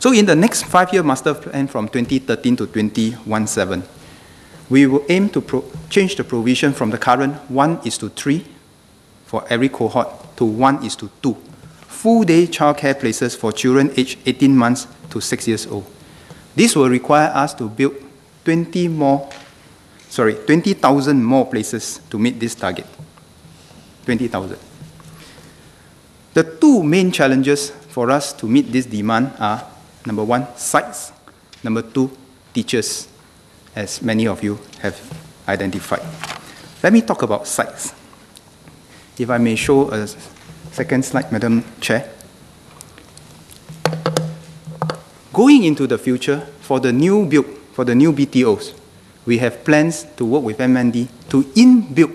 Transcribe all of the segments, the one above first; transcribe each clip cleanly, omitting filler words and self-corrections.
So in the next 5-year master plan from 2013 to 2017, we will aim to change the provision from the current 1:3 for every cohort to 1:2 full-day childcare places for children aged 18 months to 6 years old. This will require us to build 20,000 more places to meet this target. 20,000. The two main challenges for us to meet this demand are, number one, sites, number two, teachers, as many of you have identified. Let me talk about sites. If I may show a second slide, Madam Chair. Going into the future, for the new build, for the new BTOs, we have plans to work with MND to in-build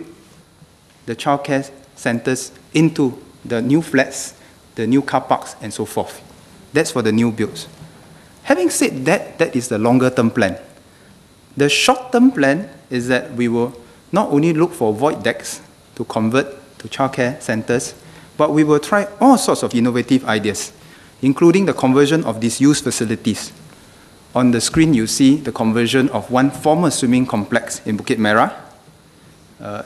the childcare centers into the new flats, the new car parks, and so forth. That's for the new builds. Having said that, that is the longer-term plan. The short-term plan is that we will not only look for void decks to convert to childcare centers, but we will try all sorts of innovative ideas, including the conversion of disused facilities. On the screen, you see the conversion of one former swimming complex in Bukit Merah,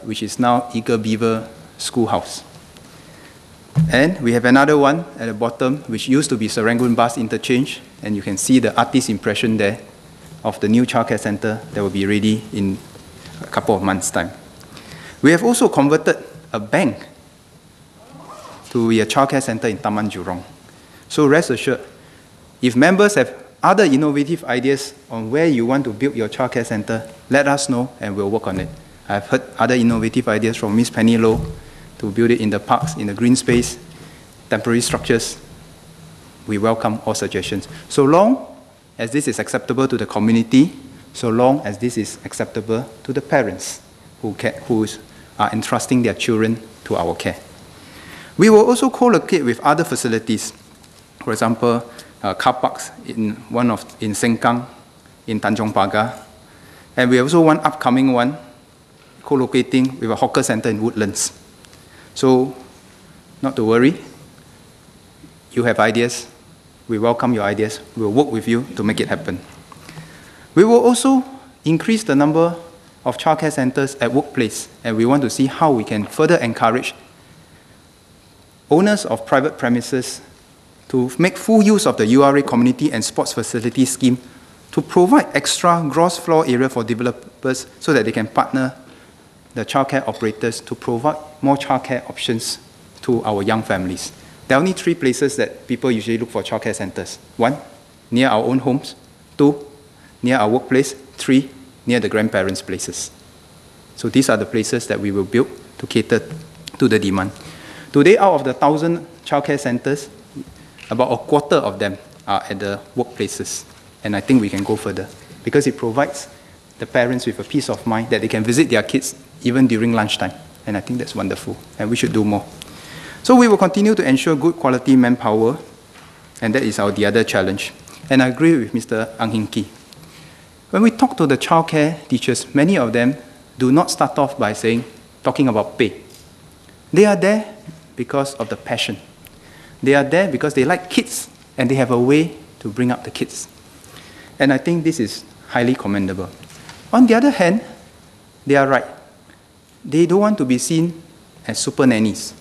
which is now Eagle Beaver Schoolhouse. And we have another one at the bottom, which used to be Serangoon Bus Interchange, and you can see the artist's impression there of the new childcare center that will be ready in a couple of months' time. We have also converted a bank to be a childcare center in Taman Jurong. So rest assured, if members have other innovative ideas on where you want to build your childcare center, let us know and we'll work on it. I've heard other innovative ideas from Ms. Penny Low to build it in the parks, in the green space, temporary structures. We welcome all suggestions. So long as this is acceptable to the community, so long as this is acceptable to the parents who are entrusting their children to our care. We will also co-locate with other facilities. For example, car parks in Sengkang, in Tanjong Pagar. And we also one upcoming one, co-locating with a hawker center in Woodlands. So, not to worry. You have ideas. We welcome your ideas. We'll work with you to make it happen. We will also increase the number of childcare centers at workplace, and we want to see how we can further encourage owners of private premises to make full use of the URA Community and Sports Facility Scheme to provide extra gross floor area for developers so that they can partner the childcare operators to provide more childcare options to our young families. There are only 3 places that people usually look for childcare centers. 1, near our own homes. 2, near our workplace. 3, near the grandparents' places. So these are the places that we will build to cater to the demand. Today, out of the 1,000 childcare centers, about a quarter of them are at the workplaces. And I think we can go further because it provides the parents with a peace of mind that they can visit their kids even during lunchtime. And I think that's wonderful, and we should do more. So we will continue to ensure good quality manpower, and that is the other challenge. And I agree with Mr. Ang Hin Kee. When we talk to the childcare teachers, many of them do not start off by talking about pay. They are there because of the passion. They are there because they like kids, and they have a way to bring up the kids. And I think this is highly commendable. On the other hand, they are right. They don't want to be seen as super nannies.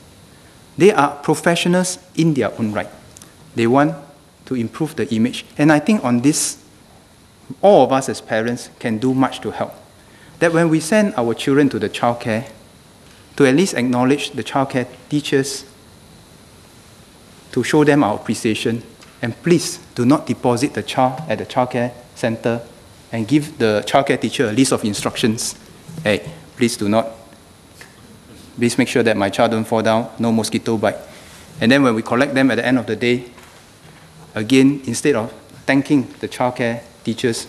They are professionals in their own right. They want to improve the image. And I think on this, all of us as parents can do much to help. That when we send our children to the childcare, to at least acknowledge the childcare teachers, to show them our appreciation, and please do not deposit the child at the childcare center and give the childcare teacher a list of instructions. Hey, please make sure that my child don't fall down, no mosquito bite. And then when we collect them at the end of the day, again, instead of thanking the childcare teachers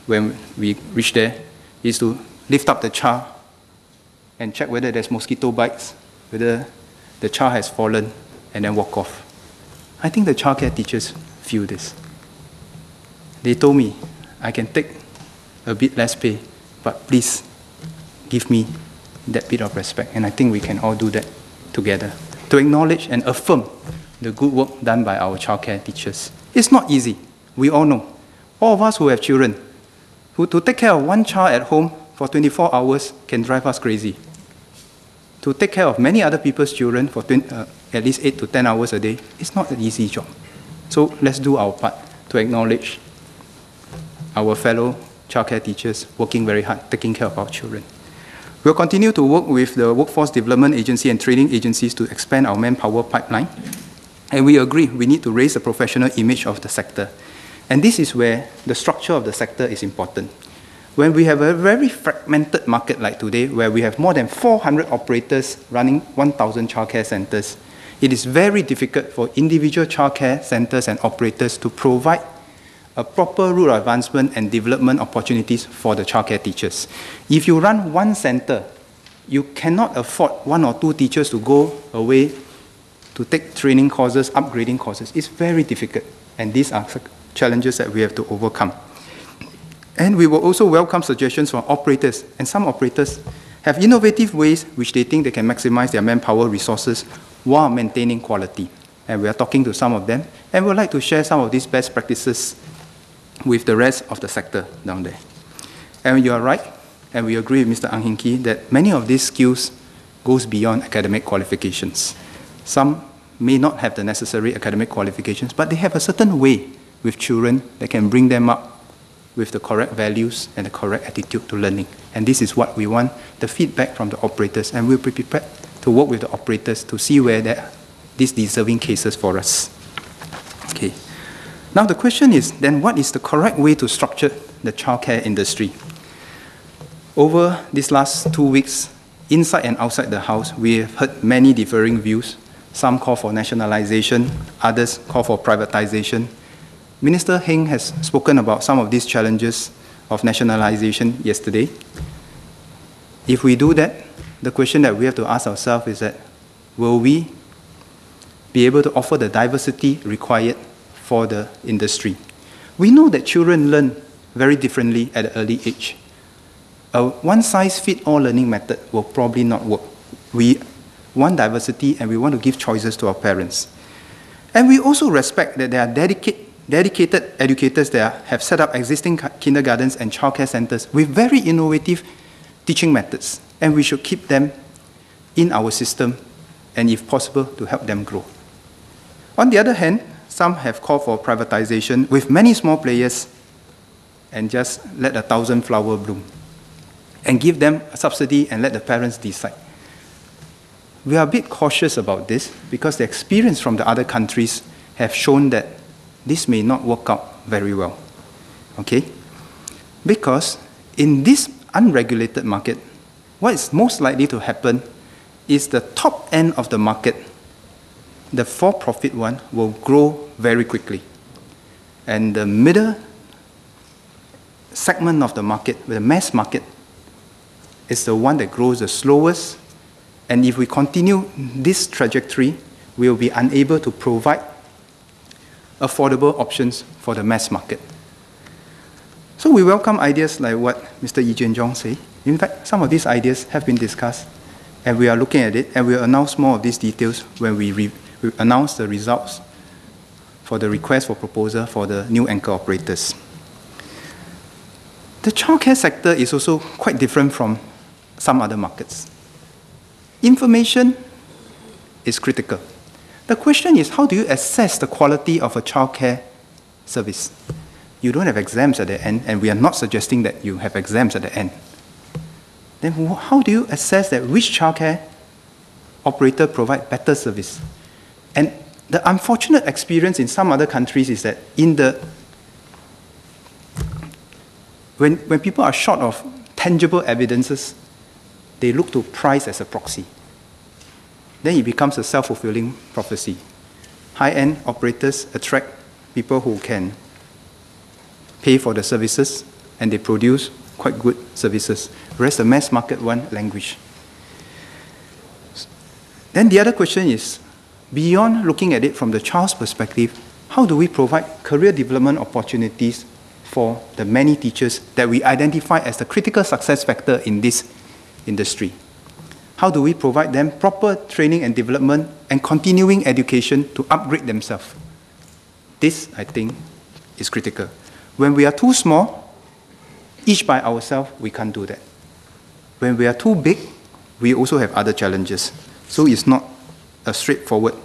when we reach there, is to lift up the child and check whether there's mosquito bites, whether the child has fallen, and then walk off. I think the childcare teachers feel this. They told me, I can take a bit less pay, but please give me that bit of respect. And I think we can all do that together to acknowledge and affirm the good work done by our childcare teachers. It's not easy. We all know. All of us who have children, to take care of one child at home for 24 hours can drive us crazy. To take care of many other people's children for at least 8 to 10 hours a day, it's not an easy job. So let's do our part to acknowledge our fellow childcare teachers working very hard, taking care of our children. We'll continue to work with the Workforce Development Agency and training agencies to expand our manpower pipeline. And we agree we need to raise the professional image of the sector. And this is where the structure of the sector is important. When we have a very fragmented market like today, where we have more than 400 operators running 1,000 childcare centers, it is very difficult for individual childcare centers and operators to provide a proper route of advancement and development opportunities for the childcare teachers. If you run one center, you cannot afford 1 or 2 teachers to go away to take training courses, upgrading courses. It's very difficult, and these are challenges that we have to overcome. And we will also welcome suggestions from operators, and some operators have innovative ways which they think they can maximize their manpower resources while maintaining quality. And we are talking to some of them, and we would like to share some of these best practices with the rest of the sector down there. And you are right, and we agree with Mr. Ang Hin Kee that many of these skills goes beyond academic qualifications. Some may not have the necessary academic qualifications, but they have a certain way with children that can bring them up with the correct values and the correct attitude to learning. And this is what we want, the feedback from the operators, and we'll be prepared to work with the operators to see where there are these deserving cases for us. Okay. Now the question is, then what is the correct way to structure the childcare industry? Over these last 2 weeks, inside and outside the house, we have heard many differing views. Some call for nationalization, others call for privatization. Minister Heng has spoken about some of these challenges of nationalization yesterday. If we do that, the question that we have to ask ourselves is that, will we be able to offer the diversity required for the industry? We know that children learn very differently at an early age. A one-size-fits-all learning method will probably not work. We want diversity, and we want to give choices to our parents. And we also respect that there are dedicated educators that have set up existing kindergartens and childcare centers with very innovative teaching methods, and we should keep them in our system and, if possible, to help them grow. On the other hand, some have called for privatization with many small players and just let 1,000 flowers bloom and give them a subsidy and let the parents decide. We are a bit cautious about this because the experience from the other countries have shown that this may not work out very well. Okay? Because in this unregulated market, what is most likely to happen is the top end of the market, the for-profit one, will grow very quickly. And the middle segment of the market, the mass market, is the one that grows the slowest. And if we continue this trajectory, we will be unable to provide affordable options for the mass market. So we welcome ideas like what Mr. Yee Jian-jong said. In fact, some of these ideas have been discussed, and we are looking at it, and we'll announce more of these details when we announce the results for the request for proposal for the new anchor operators. The childcare sector is also quite different from some other markets. Information is critical. The question is, how do you assess the quality of a childcare service? You don't have exams at the end, and we are not suggesting that you have exams at the end. Then how do you assess that which childcare operator provide better service? And the unfortunate experience in some other countries is that when people are short of tangible evidences, they look to price as a proxy. Then it becomes a self-fulfilling prophecy. High-end operators attract people who can pay for the services, and they produce quite good services, whereas the mass market one languish. Then the other question is, beyond looking at it from the child's perspective, how do we provide career development opportunities for the many teachers that we identify as the critical success factor in this industry? How do we provide them proper training and development and continuing education to upgrade themselves? This, I think, is critical. When we are too small, each by ourselves, we can't do that. When we are too big, we also have other challenges. So it's not a straightforward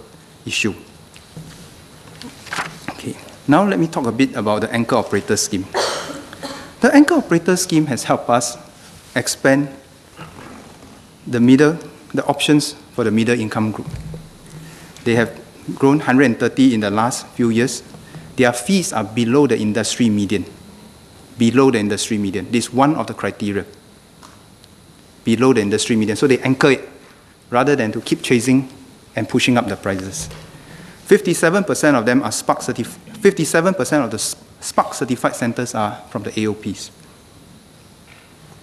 issue. Okay. Now let me talk a bit about the anchor operator scheme. The anchor operator scheme has helped us expand the options for the middle income group. They have grown 130 in the last few years. Their fees are below the industry median. Below the industry median. This is one of the criteria. Below the industry median. So they anchor it rather than to keep chasing and pushing up the prices. 57% of them are Spark certified. 57% of the Spark certified centers are from the AOPs.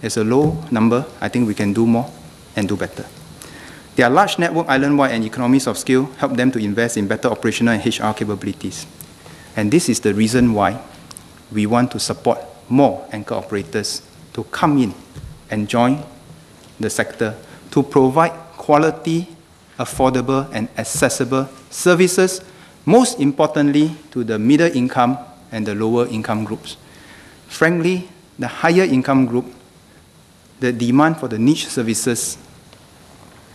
It's a low number. I think we can do more and do better. Their large network island-wide and economies of scale help them to invest in better operational and HR capabilities. And this is the reason why we want to support more anchor operators to come in and join the sector to provide quality, affordable, and accessible services, most importantly to the middle income and the lower income groups. Frankly, the higher income group, the demand for the niche services,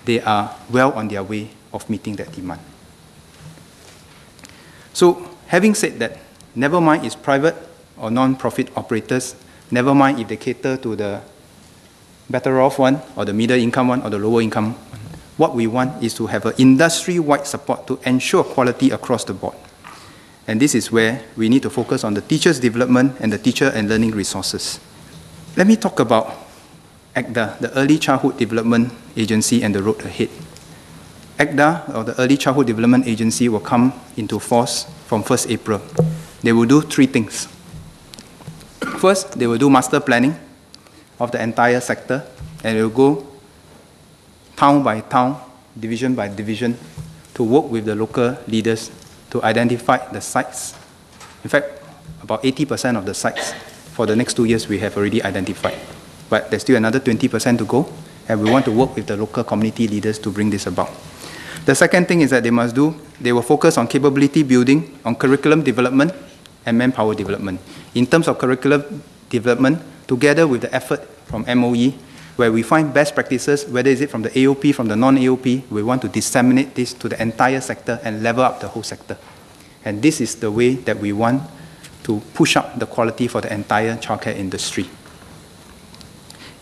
they are well on their way of meeting that demand. So, having said that, never mind if private or non-profit operators, never mind if they cater to the better off one, or the middle income one, or the lower income one. What we want is to have an industry-wide support to ensure quality across the board. And this is where we need to focus on the teachers' development and the teacher and learning resources. Let me talk about ECDA, the Early Childhood Development Agency, and the road ahead. ECDA, or the Early Childhood Development Agency, will come into force from 1st April. They will do 3 things. First, they will do master planning of the entire sector, and they will go town by town, division by division, to work with the local leaders to identify the sites. In fact, about 80% of the sites for the next 2 years we have already identified. But there's still another 20% to go, and we want to work with the local community leaders to bring this about. The second thing is that they will focus on capability building, on curriculum development, and manpower development. In terms of curriculum development, together with the effort from MOE, where we find best practices, whether is it from the AOP, from the non-AOP, we want to disseminate this to the entire sector and level up the whole sector. And this is the way that we want to push up the quality for the entire childcare industry.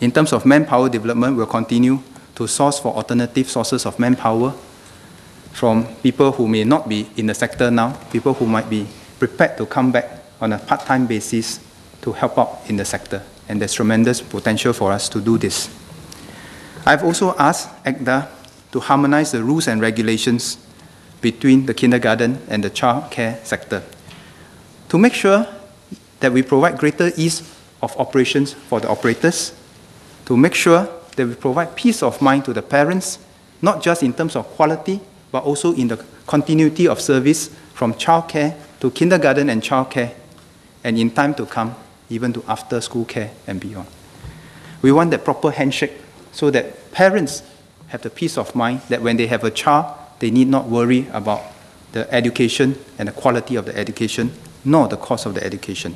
In terms of manpower development, we'll continue to source for alternative sources of manpower from people who may not be in the sector now, people who might be prepared to come back on a part-time basis to help out in the sector. And there's tremendous potential for us to do this. I've also asked ECDA to harmonize the rules and regulations between the kindergarten and the child care sector to make sure that we provide greater ease of operations for the operators, to make sure that we provide peace of mind to the parents, not just in terms of quality, but also in the continuity of service from child care to kindergarten and child care, and in time to come, even to after school care and beyond. We want that proper handshake so that parents have the peace of mind that when they have a child, they need not worry about the education and the quality of the education, nor the cost of the education.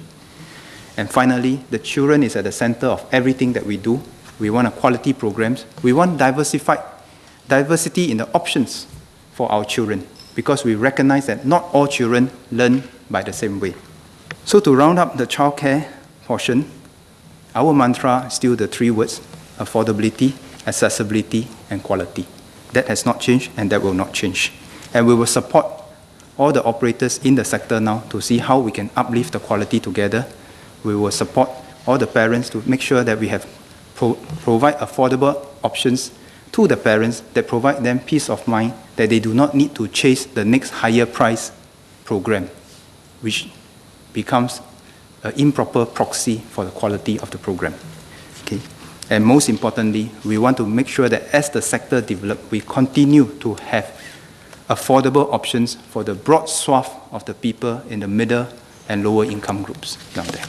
And finally, the children is at the center of everything that we do. We want a quality programs. We want diversity in the options for our children, because we recognize that not all children learn by the same way. So to round up the childcare portion, our mantra is still the 3 words: affordability, accessibility, and quality. That has not changed, and that will not change. And we will support all the operators in the sector now to see how we can uplift the quality together. We will support all the parents to make sure that we have provide affordable options to the parents that provide them peace of mind that they do not need to chase the next higher price program, which becomes an improper proxy for the quality of the program. Okay? And most importantly, we want to make sure that as the sector develops, we continue to have affordable options for the broad swath of the people in the middle and lower income groups down there.